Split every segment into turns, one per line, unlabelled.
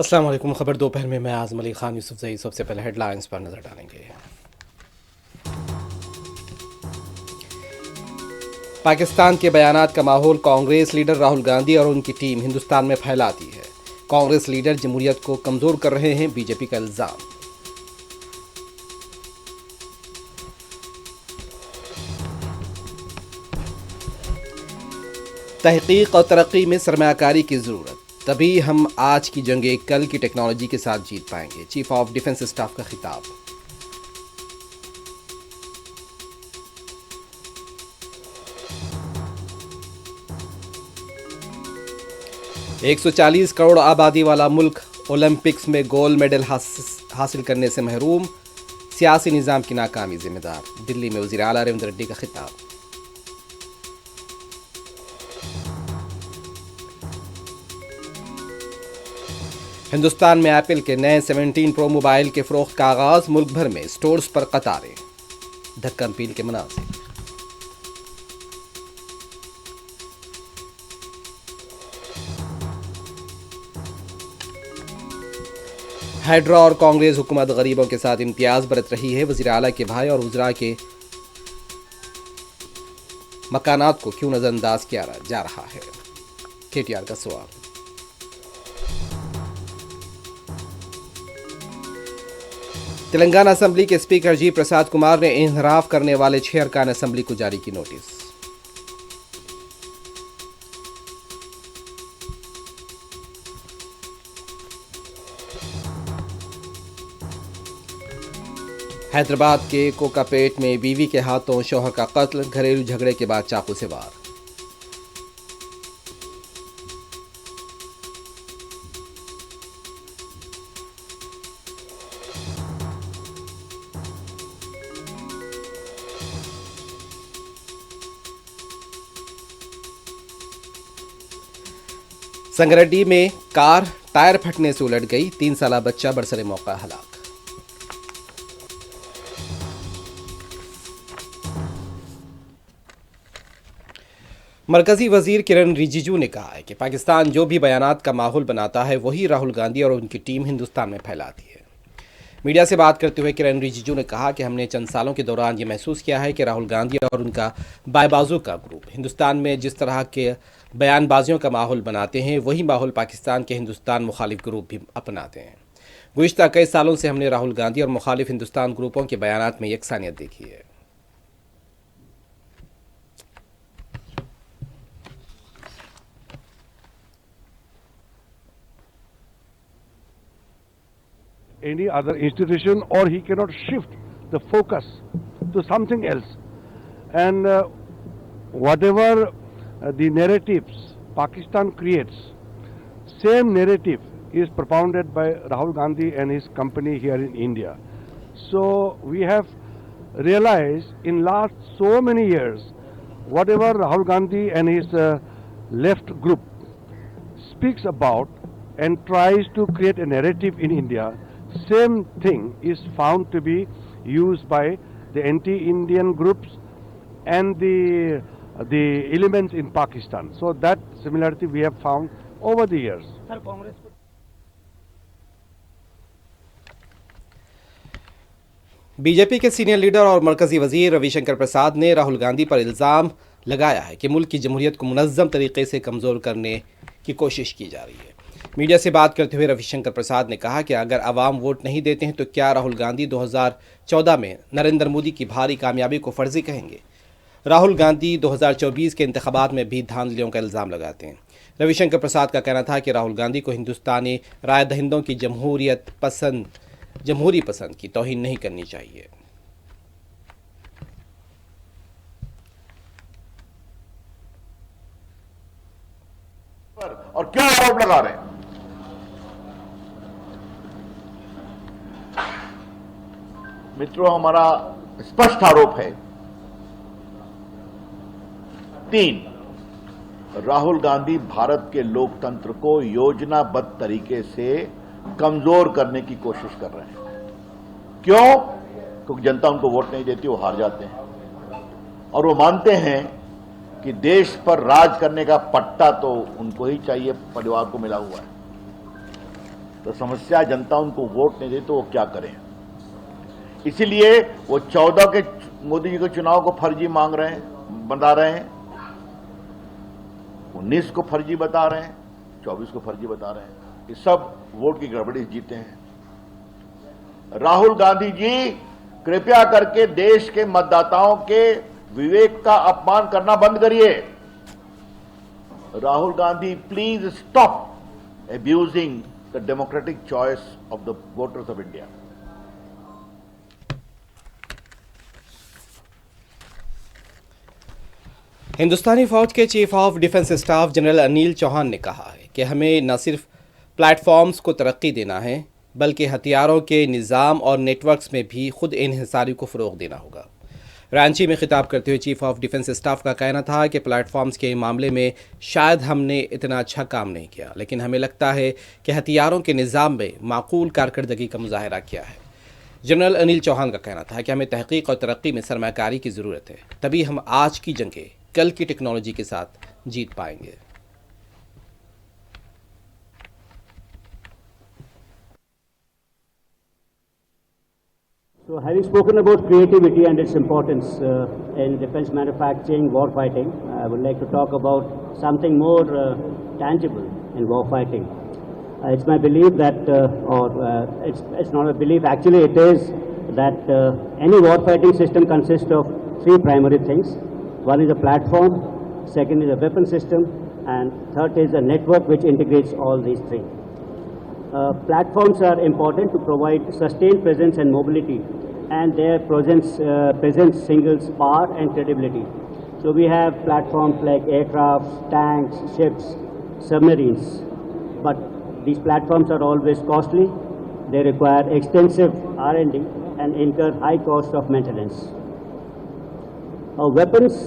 अस्सलाम वालेकुम। खबर दोपहर में मैं आज़म अली खान यूसुफ जई। सबसे पहले हेडलाइंस पर नजर डालेंगे। पाकिस्तान के बयानात का माहौल कांग्रेस लीडर राहुल गांधी और उनकी टीम हिंदुस्तान में फैलाती है। कांग्रेस लीडर जमहूरियत को कमजोर कर रहे हैं, बीजेपी का इल्जाम। तहकीक और तरक्की में सरमायाकारी की जरूरत, तभी हम आज की जंगें कल की टेक्नोलॉजी के साथ जीत पाएंगे। चीफ ऑफ डिफेंस स्टाफ का खिताब। 140 करोड़ आबादी वाला मुल्क ओलंपिक्स में गोल्ड मेडल हासिल करने से महरूम, सियासी निज़ाम की नाकामी जिम्मेदार। दिल्ली में वज़ीर आला रेवंत रेड्डी का खिताब। हिंदुस्तान में एप्पल के नए 17 प्रो मोबाइल के फरोख्त का आगाज, मुल्क भर में स्टोर्स पर कतारें। ढक्कन पील के मनासिब। हैड्रा और कांग्रेस हुकूमत गरीबों के साथ इम्तियाज बरत रही है। वज़ीर आला के भाई और वज़रा के मकानात को क्यों नजरअंदाज किया जा रहा है, केटीआर का सवाल। तेलंगाना असेंबली के स्पीकर जी प्रसाद कुमार ने इनहराफ करने वाले 6 अरकान असेंबली को जारी की नोटिस। हैदराबाद के कोकापेट में बीवी के हाथों शौहर का कत्ल, घरेलू झगड़े के बाद चाकू से वार। संगरेड्डी में कार टायर फटने से उलट गई, 3 साला बच्चा बरसरे मौका हलाक। मरकजी वजीर किरण रिजिजू ने कहा है कि पाकिस्तान जो भी बयानात का माहौल बनाता है वही राहुल गांधी और उनकी टीम हिंदुस्तान में फैलाती है। मीडिया से बात करते हुए किरण रिजिजू ने कहा कि हमने चंद सालों के दौरान ये महसूस किया है कि राहुल गांधी और उनका बाएबाजों का ग्रुप हिंदुस्तान में जिस तरह के बयानबाजियों का माहौल बनाते हैं वही माहौल पाकिस्तान के हिंदुस्तान मुखालिफ ग्रुप भी अपनाते हैं। गुज़िश्ता कई सालों से हमने राहुल गांधी और मुखालिफ हिंदुस्तान ग्रुपों के बयानात में यकसानियत देखी है।
any other institution, or he cannot shift the focus to something else. And whatever the narratives Pakistan creates, same narrative is propounded by Rahul Gandhi and his company here in India. So we have realized in last so many years, whatever Rahul Gandhi and his left group speaks about and tries to create a narrative in India, same thing is found to be used by the anti-Indian groups and the elements in Pakistan. So that similarity we have found over the years.
BJP के senior leader और मरकजी वजीर रविशंकर प्रसाद ने राहुल गांधी पर इल्ज़ाम लगाया है कि मुल्क की जमहूरियत को मुनज़्ज़म तरीके से कमज़ोर करने की कोशिश की जा रही है। मीडिया से बात करते हुए रविशंकर प्रसाद ने कहा कि अगर अवाम वोट नहीं देते हैं तो क्या राहुल गांधी 2014 में नरेंद्र मोदी की भारी कामयाबी को फर्जी कहेंगे। राहुल गांधी 2024 के इंतखाबात में भी धांधलियों का इल्ज़ाम लगाते हैं। रविशंकर प्रसाद का कहना था कि राहुल गांधी को हिंदुस्तानी राय दहिंदों की जमहूरी पसंद की तौहीन नहीं करनी चाहिए।
और क्यों आरोप लगा रहे हैं? मित्रों, हमारा स्पष्ट आरोप है 3, राहुल गांधी भारत के लोकतंत्र को योजनाबद्ध तरीके से कमजोर करने की कोशिश कर रहे हैं। क्यों? क्योंकि जनता उनको वोट नहीं देती, वो हार जाते हैं और वो मानते हैं कि देश पर राज करने का पट्टा तो उनको ही चाहिए, परिवार को मिला हुआ है। तो समस्या जनता उनको वोट नहीं दे तो वो क्या करें। इसीलिए वो 14 के मोदी जी के चुनाव को फर्जी मांग रहे हैं, बता रहे हैं, 19 को फर्जी बता रहे हैं, 24 को फर्जी बता रहे हैं। ये सब वोट की गड़बड़ी जीते हैं। राहुल गांधी जी कृपया करके देश के मतदाताओं के विवेक का अपमान करना बंद करिए। Rahul Gandhi, please stop abusing the democratic choice of the voters of India.
हिंदुस्तानी फौज के chief of defence staff general Anil Chauhan ने कहा है कि हमें न सिर्फ प्लेटफॉर्म्स को तरक्की देना है बल्कि हथियारों के निज़ाम और नेटवर्क्स में भी खुद इन्हिसारी को फ़रोग़ देना होगा। रांची में खिताब करते हुए चीफ ऑफ डिफेंस स्टाफ का कहना था कि प्लेटफॉर्म्स के मामले में शायद हमने इतना अच्छा काम नहीं किया, लेकिन हमें लगता है कि हथियारों के निज़ाम में माकूल कारकर्दगी का मुजाहरा किया है। जनरल अनिल चौहान का कहना था कि हमें तहकीक और तरक्की में सरमाकारी की ज़रूरत है, तभी हम आज की जंगें कल की टेक्नोलॉजी के साथ जीत पाएंगे।
So, having spoken about creativity and its importance in defense manufacturing, warfighting, I would like to talk about something more tangible in warfighting. It's my belief that, it's not a belief, actually it is that any warfighting system consists of three primary things. One is a platform, second is a weapon system, and third is a network which integrates all these three. Platforms are important to provide sustained presence and mobility, and their presence signals power and credibility. So we have platforms like aircrafts, tanks, ships, submarines, but these platforms are always costly. They require extensive R&D and incur high cost of maintenance. Weapons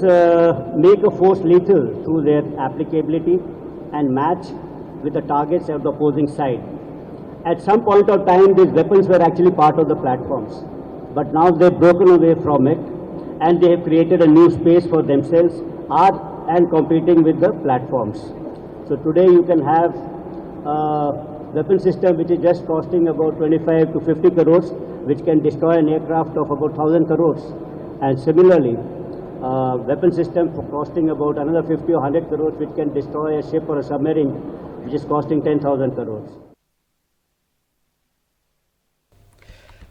make a force lethal through their applicability and match with the targets of the opposing side. At some point of time, these weapons were actually part of the platforms, but now they've broken away from it, and they have created a new space for themselves and competing with the platforms. So today you can have a weapon system which is just costing about 25 to 50 crores, which can destroy an aircraft of about 1,000 crores. And similarly, weapon system for costing about another 50 or 100 crores, which can destroy a ship or a submarine, which is costing 10,000 crores.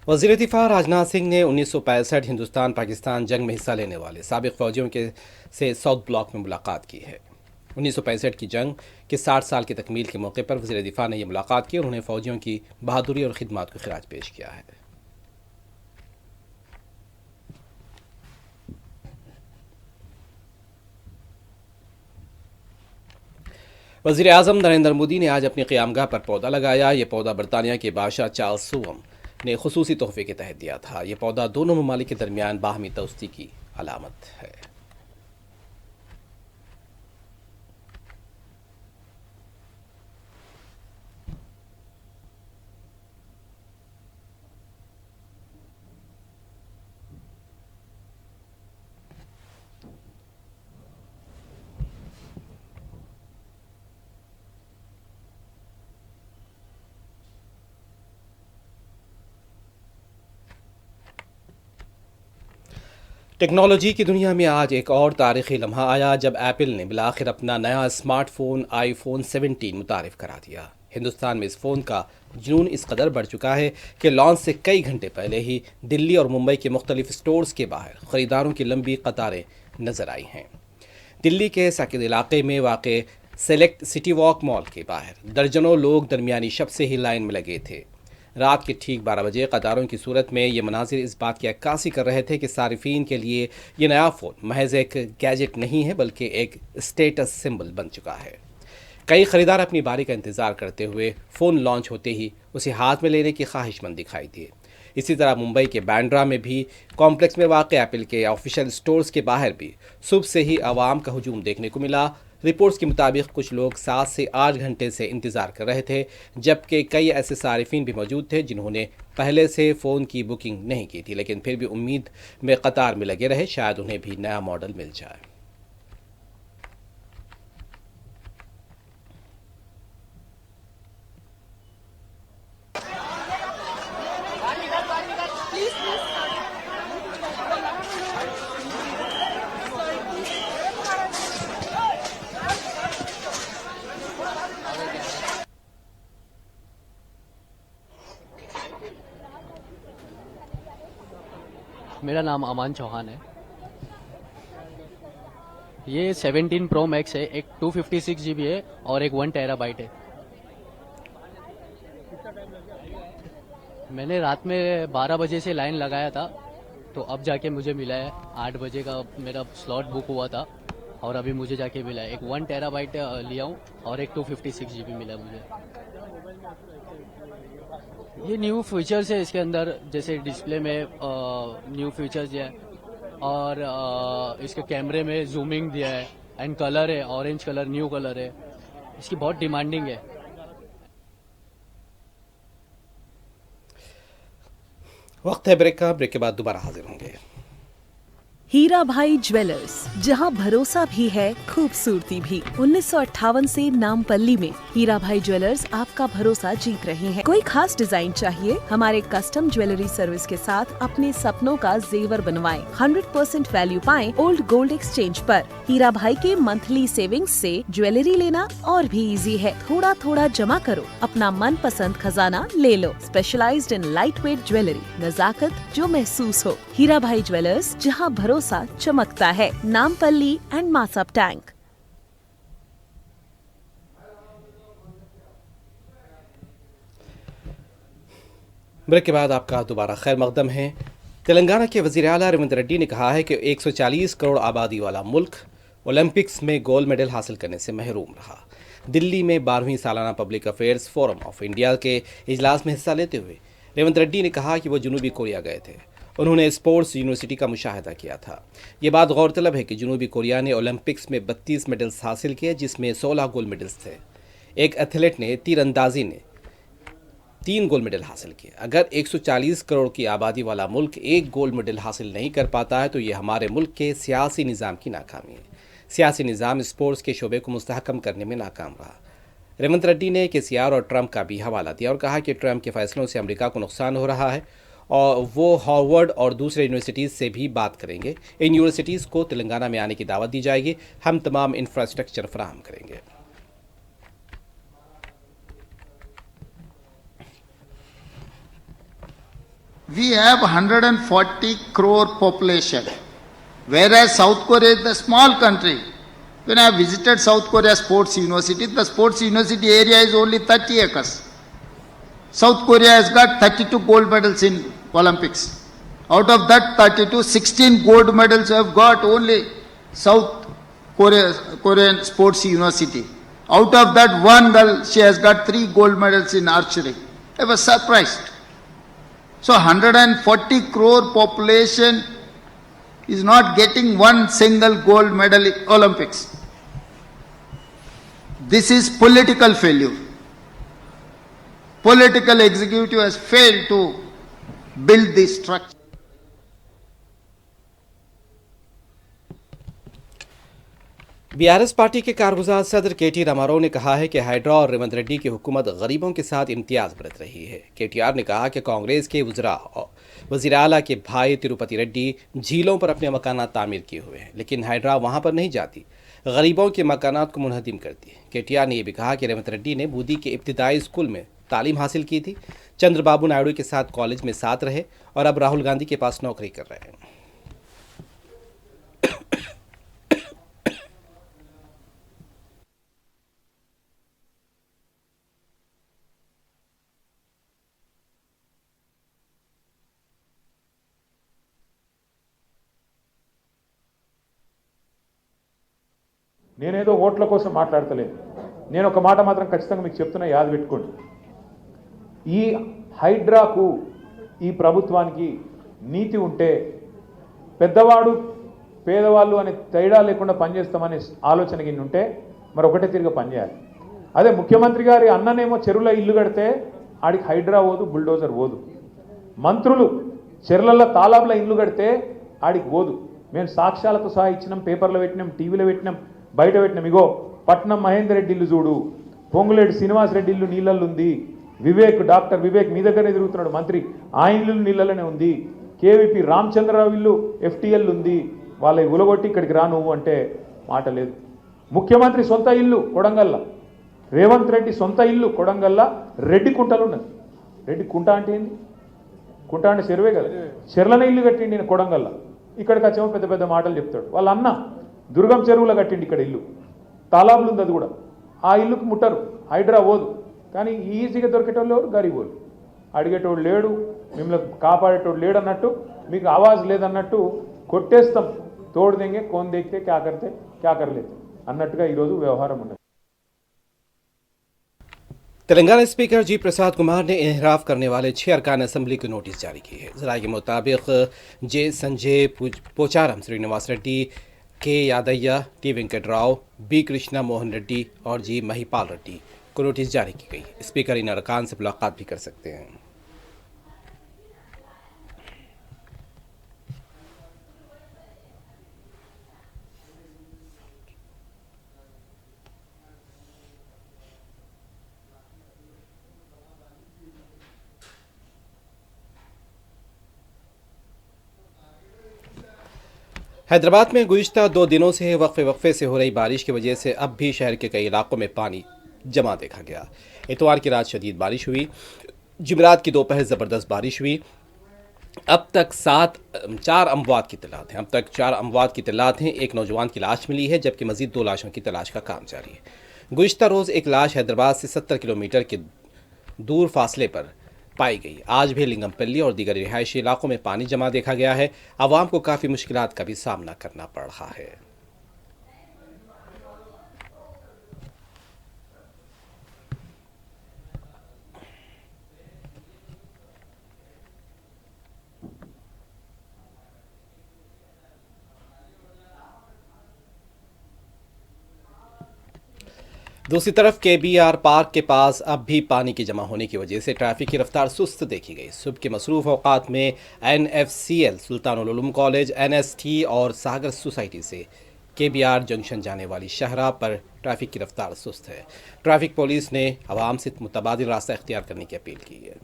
वज़ीर दिफ़ा राजनाथ सिंह ने 1965 हिंदुस्तान पाकिस्तान जंग में हिस्सा लेने वाले साबिक़ फ़ौजियों से south block में मुलाकात की है। 1965 की जंग के 60 साल की तकमील के मौके पर वज़ीर दिफ़ा ने यह मुलाकात की और उन्हें फ़ौजियों की बहादुरी और ख़िदमत को ख़िराज पेश किया है। वज़ीर आज़म नरेंद्र मोदी ने आज अपनी क़यामगाह पर पौधा लगाया। ये पौधा बरतानिया के बादशाह चार्ल्स सोवम ने खुसूसी तोहफे के तहत दिया था। यह पौधा दोनों ममालिक के दरमियान बाहमी दोस्ती की अलामत है। टेक्नोलॉजी की दुनिया में आज एक और तारीख़ी लम्हा आया जब एप्पल ने बिलाखिर अपना नया स्मार्टफोन आईफोन 17 मुतारिफ़ करा दिया। हिंदुस्तान में इस फ़ोन का जुनून इस कदर बढ़ चुका है कि लॉन्च से कई घंटे पहले ही दिल्ली और मुंबई के मुख्तलिफ स्टोर्स के बाहर ख़रीदारों की लंबी कतारें नज़र आई हैं। दिल्ली के साकिब इलाके में वाक़ सेलेक्ट सिटी वॉक मॉल के बाहर दर्जनों लोग दरमियानी शब से ही लाइन में लगे थे। रात के ठीक 12 बजे कतारों की सूरत में ये मनाजिर इस बात की अक्कासी कर रहे थे कि सारिफीन के लिए ये नया फ़ोन महज एक गैजेट नहीं है बल्कि एक स्टेटस सिंबल बन चुका है। कई ख़रीदार अपनी बारी का इंतज़ार करते हुए फ़ोन लॉन्च होते ही उसे हाथ में लेने की ख्वाहिशमंद दिखाई दिए। इसी तरह मुंबई के बांद्रा में भी कॉम्प्लेक्स में वाक़ एप्पल के ऑफिशियल स्टोर्स के बाहर भी सुबह से ही आवाम का हुजूम देखने को मिला। रिपोर्ट्स के मुताबिक कुछ लोग 7 से 8 घंटे से इंतज़ार कर रहे थे, जबकि कई ऐसे सारिफीन भी मौजूद थे जिन्होंने पहले से फ़ोन की बुकिंग नहीं की थी, लेकिन फिर भी उम्मीद में कतार में लगे रहे, शायद उन्हें भी नया मॉडल मिल जाए।
मेरा नाम अमान चौहान है। ये 17 प्रो मैक्स है, एक 256 GB है और एक 1 टेराबाइट है। मैंने रात में 12 बजे से लाइन लगाया था, तो अब जाके मुझे मिला है। 8 बजे का मेरा स्लॉट बुक हुआ था और अभी मुझे जाके मिला है। एक 1 टेराबाइट लिया हूँ और एक 256 GB मिला मुझे। ये न्यू फीचर्स है इसके अंदर, जैसे डिस्प्ले में न्यू फीचर्स है और इसके कैमरे में जूमिंग दिया है एंड कलर है ऑरेंज कलर, न्यू कलर है। इसकी बहुत डिमांडिंग है।
वक्त है ब्रेक का। ब्रेक के बाद दोबारा हाजिर होंगे।
हीरा भाई ज्वेलर्स, जहां भरोसा भी है खूबसूरती भी। 1958 से नामपल्ली में हीरा भाई ज्वेलर्स आपका भरोसा जीत रहे हैं। कोई खास डिजाइन चाहिए, हमारे कस्टम ज्वेलरी सर्विस के साथ अपने सपनों का जेवर बनवाएं। 100% वैल्यू पाएं ओल्ड गोल्ड एक्सचेंज पर। हीरा भाई के मंथली सेविंग्स से ज्वेलरी लेना और भी इजी है। थोड़ा थोड़ा जमा करो, अपना मन पसंद खजाना ले लो। Specialised in light weight jewellery, नजाकत जो महसूस हो। हीरा भाई ज्वेलर्स, जहां भरोसा चमकता है। Nampally and Masab tank.
Break के बाद आपका दोबारा खैर मकदम है। तेलंगाना के वज़ीर आला रेवंत रेड्डी ने कहा है कि 140 करोड़ आबादी वाला मुल्क ओलंपिक्स में गोल्ड मेडल हासिल करने से महरूम रहा। दिल्ली में 12वीं सालाना public affairs forum of India के इजलास में हिस्सा लेते हुए रेवंत रेड्डी ने कहा कि वो जनूबी कोरिया गए थे। उन्होंने स्पोर्ट्स यूनिवर्सिटी का मुशाहिदा किया था। ये बात गौरतलब है कि जनूबी कोरिया ने ओलंपिक्स में 32 मेडल्स हासिल किए, जिसमें 16 गोल्ड मेडल्स थे। एक एथलीट ने तीरंदाजी ने 3 गोल्ड मेडल हासिल किए। अगर 140 करोड़ की आबादी वाला मुल्क एक गोल्ड मेडल हासिल नहीं कर पाता है तो ये हमारे मुल्क के सियासी निज़ाम की नाकामी है। सियासी निज़ाम स्पोर्ट्स के शोबे को मुस्तहकम करने में नाकाम रहा। रेवंत रेड्डी ने केसीआर और ट्रंप का भी हवाला दिया और कहा कि ट्रंप के फैसलों से अमेरिका को नुकसान हो रहा है और वो हार्वर्ड और दूसरे यूनिवर्सिटीज़ से भी बात करेंगे। इन यूनिवर्सिटीज़ को तेलंगाना में आने की दावत दी जाएगी। हम तमाम इंफ्रास्ट्रक्चर फराहम करेंगे।
We have 140 crore population, whereas South Korea is a small country. When I visited South Korea Sports University, the sports university area is only 30 acres. South Korea has got 32 gold medals in Olympics. Out of that 32, 16 gold medals have got only South Korean Sports University. Out of that, one girl, she has got 3 gold medals in archery. I was surprised. So 140 crore population is not getting one single gold medal in Olympics. This is political failure. Political executive has failed to build this structure.
BRS party के कारगुजार सदर केटी रामाराव ने कहा है कि hydra और रेवंत रेड्डी की हुकूमत गरीबों के साथ इम्तियाज बरत रही है। केटीआर ने कहा कि कांग्रेस के वज़रा और वज़ीर आला के भाई तिरुपति रेड्डी झीलों पर अपने मकानात तामीर किए हुए हैं, लेकिन हाइड्रा वहां पर नहीं जाती, गरीबों के मकानात को मुनहदिम करती है। केटीआर ने यह भी कहा कि रेवंत रेड्डी ने बूंदी के इब्तिदाई स्कूल में तालीम हासिल की थी, चंद्रबाबू नायडू के साथ कॉलेज में साथ रहे और अब राहुल गांधी के पास नौकरी कर रहे हैं।
నేనేదో ఓట్ల కోసం మాట్లాడతలేదు. నేను ఒక మాట మాత్రం ఖచ్చితంగా మీకు చెప్తున్నా, యాద పెట్టుకోండి. ఈ హైడ్రాకు ఈ ప్రభుత్వానికి నీతి ఉంటే పెద్దవాడు పేదవాళ్ళు అనే తేడా లేకుండా పనిచేస్తామనే ఆలోచన గిన్ని ఉంటే మరి ఒకటే తిరిగి పనిచేయాలి. అదే ముఖ్యమంత్రి గారి అన్ననేమో చెరువులో ఇల్లు కడితే ఆడికి హైడ్రా పోదు, బుల్డోజర్ పోదు. మంత్రులు చెరువులలో తాలాబుల ఇల్లు కడితే ఆడికి పోదు. మేము సాక్ష్యాలతో సహా ఇచ్చినాం, పేపర్లో పెట్టినాం, టీవీలో పెట్టినాం, బయట పెట్టినాం. ఇగో పట్నం మహేందర్ రెడ్డి ఇల్లు చూడు, పొంగులేటి శ్రీనివాస్ రెడ్డి ఇల్లు నీళ్ళల్లో ఉంది, వివేక్ డాక్టర్ వివేక్ మీ దగ్గరే తిరుగుతున్నాడు మంత్రి, ఆ ఇల్లు నీళ్ళలోనే ఉంది, కేవీపీ రామచంద్రరావు ఇల్లు ఎఫ్టీఎల్ ఉంది. వాళ్ళ ఉలగొట్టి ఇక్కడికి రా నువ్వు అంటే మాట లేదు. ముఖ్యమంత్రి సొంత ఇల్లు కొడంగల్ల, రేవంత్ రెడ్డి సొంత ఇల్లు కొడంగల్ల రెడ్డి కుంటలు ఉన్నది. రెడ్డి కుంట అంటే ఏంది? కుంట అంటే చెరువే కదా, చెర్లనే ఇల్లు కట్టిండి నేను కొడంగల్లా. ఇక్కడికి వచ్చేమో పెద్ద పెద్ద మాటలు చెప్తాడు. వాళ్ళ అన్న దుర్గం చెరువులో కట్టిండి ఇక్కడ ఇల్లు, తాలాబులు ఉంది అది కూడా. ఆ ఇల్లుకు ముట్టరు, హైడ్రా పోదు. కానీ ఈజీగా దొరికేటోళ్ళు ఎవరు? గరీబోళ్ళు. అడిగేటోడు లేడు, మిమ్మల్ని కాపాడేటోడు లేడు అన్నట్టు, మీకు ఆవాజ్ లేదన్నట్టు కొట్టేస్తాం. తోడు దెంగే కోన్ దేకితే క్యా కర్తే క్యా కర్లేతే అన్నట్టుగా ఈరోజు వ్యవహారం ఉన్నది.
तेलंगाना स्पीकर जी प्रसाद कुमार ने इनहराफ करने वाले 6 अरकान असम्बली को नोटिस जारी की है। जरा के मुताबिक जे संजय पोचारम, श्रीनिवास रेड्डी, के यादయ్య, टी वेंकट राव, बी कृष्णा मोहन रेड्डी और जी महिपाल रेड्डी को नोटिस जारी की गई। स्पीकर इन अरकान से मुलाकात भी कर सकते हैं। हैदराबाद में गुज़िश्ता 2 दिनों से वक्फे से हो रही बारिश की वजह से अब भी शहर के कई इलाकों में पानी जमा देखा गया। इतवार की रात शदीद बारिश हुई, जुमेरात की दोपहर ज़बरदस्त बारिश हुई। अब तक 4 अमवात की तलात हैं। एक नौजवान की लाश मिली है, जबकि मज़ीद 2 लाशों की तलाश का काम जारी है। गुज़िश्ता रोज़ एक लाश हैदराबाद से 70 किलोमीटर के दूर फासले पर पाई गई। आज भी लिंगमपल्ली और दीगर रिहायशी इलाकों में पानी जमा देखा गया है। आवाम को काफ़ी मुश्किलात का भी सामना करना पड़ रहा है। दूसरी तरफ KBR पार्क के पास अब भी पानी के जमा होने की वजह से ट्रैफिक की रफ्तार सुस्त देखी गई। सुबह के मसरूफ़ औक़ात में NFCL, सुल्तानुल उलूम कॉलेज, NST और सागर सोसाइटी से KBR जंक्शन जाने वाली शाहराह पर ट्रैफिक की रफ्तार सुस्त है। ट्रैफिक पुलिस ने आवाम से मुतबादिल रास्ता इख्तियार करने की अपील की है।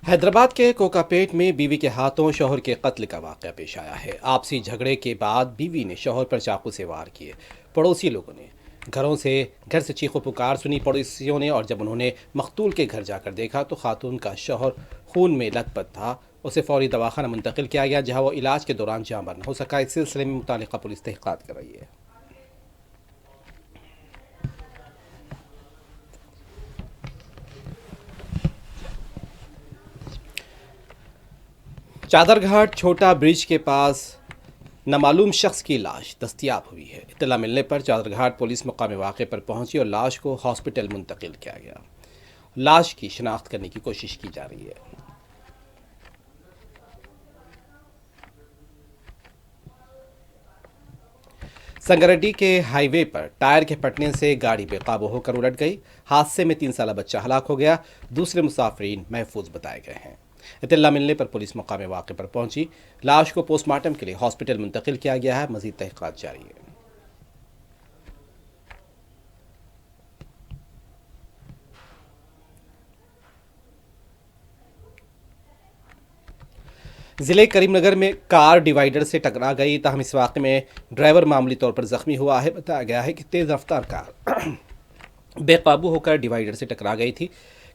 हैदराबाद के कोकापेट में बीवी के हाथों शौहर के कत्ल का वाक़या पेश आया है। आपसी झगड़े के बाद बीवी ने शौहर पर चाकू से वार किए। पड़ोसी लोगों ने घर से चीखो पुकार सुनी पड़ोसियों ने, और जब उन्होंने मकतूल के घर जाकर देखा तो खातून का शौहर खून में लथपथ था। उसे फौरी दवाखाना मुंतकिल किया गया, जहाँ वो इलाज के दौरान जाँ बरन हो सका। इस सिलसिले में मुतालिका पुलिस तहक़ीक़ात कर रही है। चादरघाट छोटा ब्रिज के पास नामालूम शख्स की लाश दस्तयाब हुई है। इत्तला मिलने पर चादरघाट पुलिस मकाम वाक़े पर पहुंची और लाश को हॉस्पिटल मुंतकिल किया गया। लाश की शिनाख्त करने की कोशिश की जा रही है। संगारेड्डी के हाईवे पर टायर के फटने से गाड़ी बेकाबू होकर उलट गई। हादसे में 3 साला बच्चा हलाक हो गया। दूसरे मुसाफिरीन महफूज बताए गए हैं। इत्तला मिलने पर पुलिस मकाम वाक़े पर पहुंची। लाश को पोस्टमार्टम के लिए हॉस्पिटल मुंतकिल किया गया है। मज़ीद तहक़ीक़ात जारी है। ज़िले करीमनगर में कार डिवाइडर से टकरा गई, ताहम इस वाक़े में ड्राइवर मामूली तौर पर ज़ख्मी हुआ है। बताया गया है कि तेज़ रफ्तार कार बेकाबू होकर डिवाइडर से टकरा गई थी।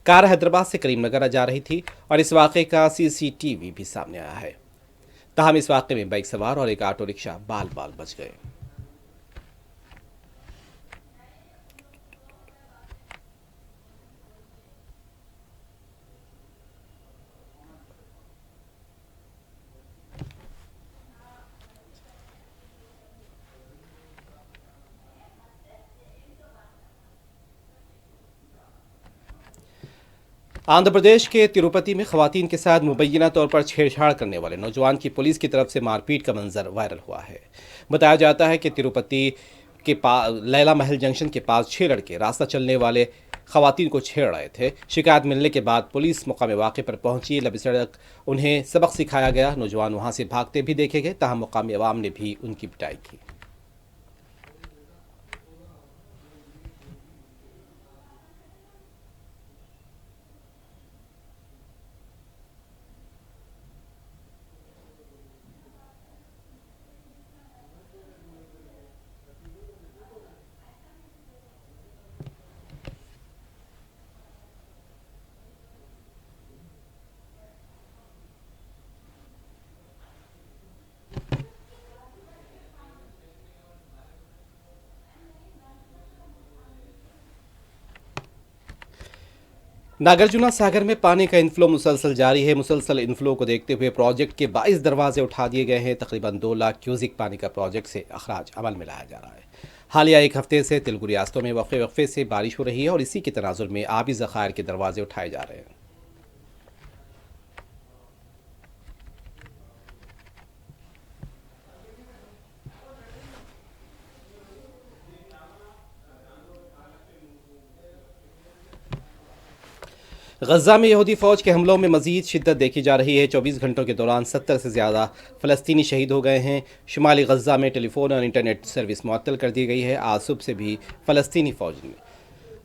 कार हैदराबाद से करीमनगर जा रही थी और इस वाक़े का CCTV भी सामने आया है। ताहम इस वाक़े में बाइक सवार और एक ऑटो रिक्शा बाल बाल बच गए। आंध्र प्रदेश के तिरुपति में खवातीन के साथ मुबैना तौर पर छेड़छाड़ करने वाले नौजवान की पुलिस की तरफ से मारपीट का मंजर वायरल हुआ है। बताया जाता है कि तिरुपति के पास लैला महल जंक्शन के पास 6 लड़के रास्ता चलने वाले खवातीन को छेड़ रहे थे। शिकायत मिलने के बाद पुलिस मकाम वाक़े पर पहुंची। लंबी सड़क उन्हें सबक सिखाया गया। नौजवान वहां से भागते भी देखे गए, ताहम मकामी अवाम ने भी उनकी पिटाई की। नागार्जुना सागर में पानी का इनफ्लो मुसलसल जारी है। मुसलसल इनफ्लो को देखते हुए प्रोजेक्ट के 22 दरवाजे उठा दिए गए हैं। तकरीबन 2 लाख क्यूसिक पानी का प्रोजेक्ट से अखराज अमल में लाया जा रहा है। हालिया एक हफ्ते से तेलुगु रियासतों में वक्फे से बारिश हो रही है और इसी के तनाजुर में आबी ज़खायर के दरवाजे उठाए जा रहे हैं। गजा में यहूदी फ़ौज के हमलों में मज़ीद शिद्दत देखी जा रही है। 24 घंटों के दौरान 70 से ज़्यादा फ़लस्तीनी शहीद हो गए हैं। शुमाली गजा में टेलीफोन और इंटरनेट सर्विस मुअत्तल कर दी गई है। आज सुबह से भी फ़लस्तीनी फ़ौज ने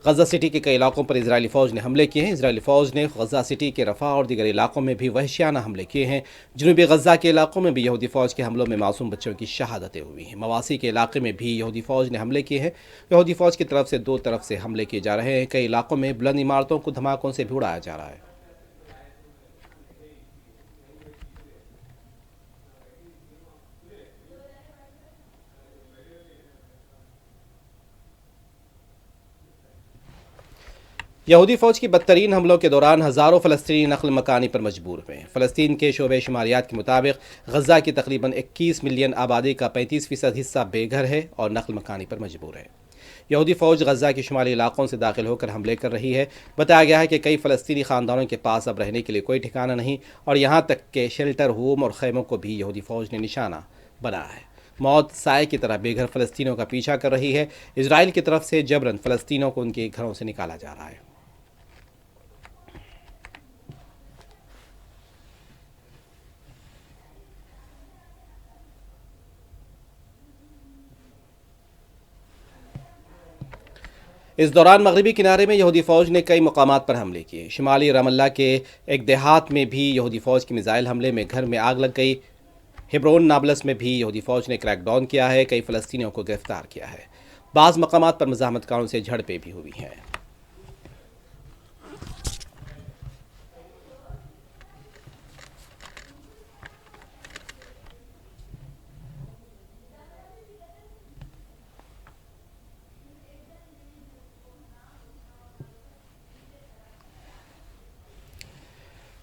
गजा सिटी के कई इलाकों पर इजरायली फ़ौज ने हमले किए हैं। इजरायली फ़ौज ने गजा सिटी के रफ़ा और दीगर इलाकों में भी वहशियाना हमले किए हैं। जनूबी गजा के इलाकों में भी यहूदी फ़ौज के हमलों में मासूम बच्चों की शहादतें हुई हैं। मवासी के इलाके में भी यहूदी फ़ौज ने हमले किए हैं। यहूदी फ़ौज की तरफ से 2 तरफ से हमले किए जा रहे हैं। कई इलाकों में बुलंद इमारतों को धमाकों से भी उड़ाया जा रहा है। यहूदी फ़ौज की बदतरीन हमलों के दौरान हज़ारों फ़लस्तीनी नकल मकानी पर मजबूर हुए हैं। फ़लस्तीन के शोबे शुमारियात के मुताबिक गजा की तकरीबन 21 मिलियन आबादी का 35% हिस्सा बेघर है और नकल मकानी पर मजबूर है। यहूदी फ़ौज गजा के शुमाली इलाकों से दाखिल होकर हमले कर रही है। बताया गया है कि कई फ़लस्तीनी ख़ानदानों के पास अब रहने के लिए कोई ठिकाना नहीं और यहाँ तक के शेल्टर होम और खैमों को भी यहूदी फ़ौज ने निशाना बनाया है। मौत साए की तरह बेघर फ़लस्तीनियों का पीछा कर रही है। इजराइल की तरफ से जबरन फ़लस्तीनियों को उनके घरों से निकाला जा रहा है। इस दौरान मगरबी किनारे में यहूदी फ़ौज ने कई मकामात पर हमले किए। शुमाली रमल्ला के एक देहात में भी यहूदी फ़ौज के मिसाइल हमले में घर में आग लग गई। हेब्रोन नाबलस में भी यहूदी फ़ौज ने क्रैकडाउन किया है। कई फ़लस्तीनियों को गिरफ्तार किया है। बाज़ मकामात पर मज़ाहमतकारों से झड़पें भी हुई हैं।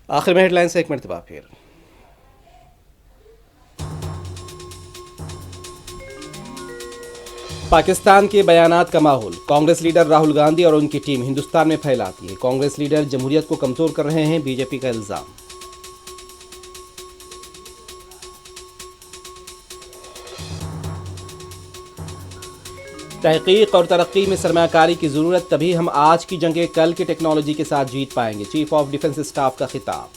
आखिर में हेडलाइन से एक मरतबा फिर। पाकिस्तान के बयानात का माहौल। कांग्रेस लीडर राहुल गांधी और उनकी टीम हिंदुस्तान में फैलाती है। कांग्रेस लीडर जमहूरियत को कमजोर कर रहे हैं, बीजेपी का इल्जाम। तहकीक और तरक्की में सरमायाकारी की जरूरत, तभी हम आज की जंगें कल की टेक्नोलॉजी के साथ जीत पाएंगे। चीफ ऑफ डिफेंस स्टाफ का खिताब।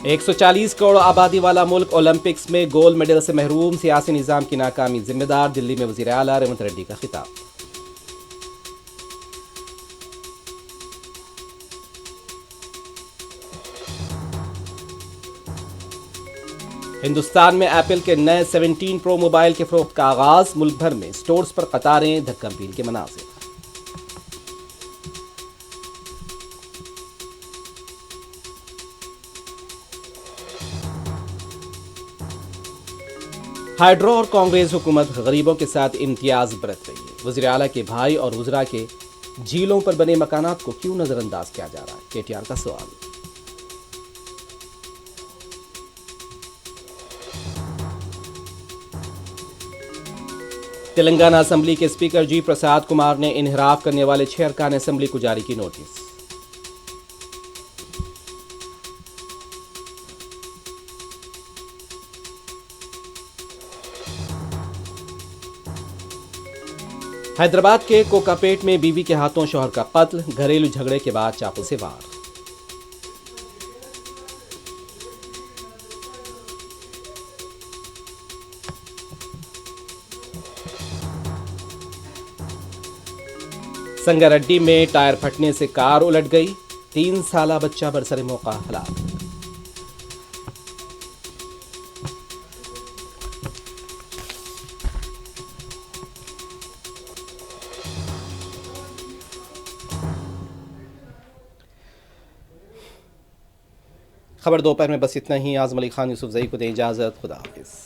एक 140 करोड़ आबादी वाला मुल्क ओलंपिक्स में गोल्ड मेडल से महरूम, सियासी निजाम की नाकामी जिम्मेदार। दिल्ली में वजीर आला रेवंत रेड्डी का खिताब। हिंदुस्तान में एप्पल के नए 17 प्रो मोबाइल के फरोख्त का आगाज। मुल्क भर में स्टोर्स पर कतारें, धक्का-मील के मनाज़िर। हाइड्रो और कांग्रेस हुकूमत गरीबों के साथ इम्तियाज बरत रही है। वज़ीर आला के भाई और वज़रा के झीलों पर बने मकानात को क्यों नजरअंदाज किया जा रहा है, केटीआर का सवाल। तेलंगाना असेंबली के स्पीकर जी प्रसाद कुमार ने इनहराफ करने वाले 6 अरकान असेंबली को जारी की नोटिस। हैदराबाद के कोकापेट में बीवी के हाथों शौहर का कत्ल, घरेलू झगड़े के बाद चाकू से वार। संगारेड्डी में टायर फटने से कार उलट गई, 3 साला बच्चा बरसरे मौका हलाक। खबर दोपहर में बस इतना ही। आज़म अली खान यूसुफ ज़ई को दें इजाज़त। खुदा हाफिज़।